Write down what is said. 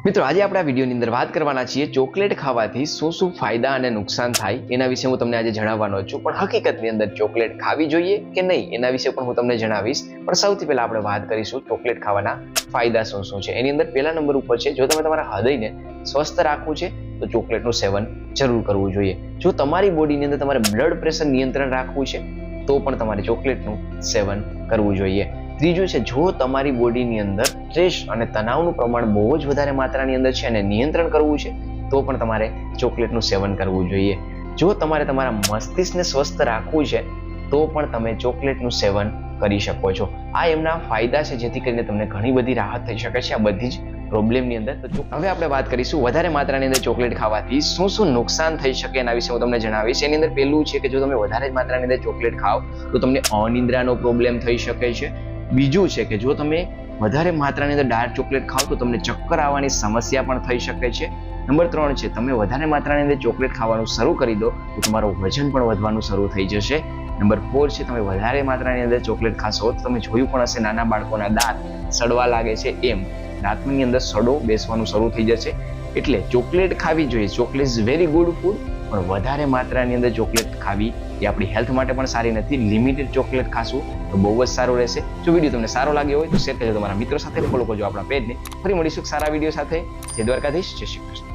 મિત્રો આજે આપણે આ વિડીયોની અંદર વાત કરવાના છીએ ચોકલેટ ખાવાથી શું શું ફાયદા અને નુકસાન થાય એના વિશે હું તમને આજે જણાવવાનો છું। પણ હકીકતની અંદર ચોકલેટ ખાવી જોઈએ કે નહીં એના વિશે પણ હું તમને જણાવીશ। પણ સૌથી પહેલા આપણે વાત કરીશું ચોકલેટ ખાવાના ફાયદા શું શું છે। એની અંદર પહેલા નંબર ઉપર છે, જો તમે તમારા હૃદયને સ્વસ્થ રાખવું છે તો ચોકલેટનું સેવન જરૂર કરવું જોઈએ। જો તમારી બોડીની અંદર તમારે બ્લડ પ્રેશર નિયંત્રણ રાખવું છે તો પણ તમારે ચોકલેટનું સેવન કરવું જોઈએ। ત્રીજું છે, જો તમારી બોડીની અંદર સ્ટ્રેસ અને તણાવનું પ્રમાણ બહુ જ વધારે માત્રાની અંદર છે અને નિયંત્રણ કરવું છે તો પણ તમારે ચોકલેટનું સેવન કરવું જોઈએ। જો તમારે તમારા મસ્તિષ્કને સ્વસ્થ રાખવું છે તો પણ તમે ચોકલેટનું સેવન કરી શકો છો। આ એમના ફાયદા છે, જેથી કરીને તમને ઘણી બધી રાહત થઈ શકે છે આ બધી જ પ્રોબ્લેમની અંદર। તો હવે આપણે વાત કરીશું વધારે માત્રાની અંદર ચોકલેટ ખાવાથી શું શું નુકસાન થઈ શકે એના વિશે હું તમને જણાવીશ। એની અંદર પહેલું છે કે જો તમે વધારે માત્રાની અંદર ચોકલેટ ખાઓ તો તમને અનિદ્રાનો પ્રોબ્લેમ થઈ શકે છે। બીજું છે કે જો તમે વધારે માત્રાની અંદર ડાર્ક ચોકલેટ ખાઓ તો તમને ચક્કર આવવાની સમસ્યા પણ થઈ શકે છે। નંબર 3 છે, તમે વધારે માત્રાની અંદર ચોકલેટ ખાવાનું શરૂ કરી દો તો તમારું વજન પણ વધવાનું શરૂ થઈ જશે। નંબર 4 છે, તમે વધારે માત્રાની અંદર ચોકલેટ ખાશો તો તમે જોયું પણ હશે નાના બાળકોના દાંત સડવા લાગે છે, એમ દાંતની અંદર સડો બેસવાનું શરૂ થઈ જશે। એટલે ચોકલેટ ખાવી જોઈએ। Chocolate is very good food, પણ વધારે માત્રાની અંદર ચોકલેટ ખાવી એ આપણી હેલ્થ માટે પણ સારી નથી। લિમિટેડ ચોકલેટ ખાશું તો બહુ જ સારું રહેશે। જો વિડીયો તમને સારો લાગ્યો હોય તો શેર કરજો તમારા મિત્રો સાથે, ફોલો કરજો આપણા પેજને। ફરી મળીશું સારા વિડીયો સાથે। જય દ્વારકાધીશ, જય શ્રી કૃષ્ણ।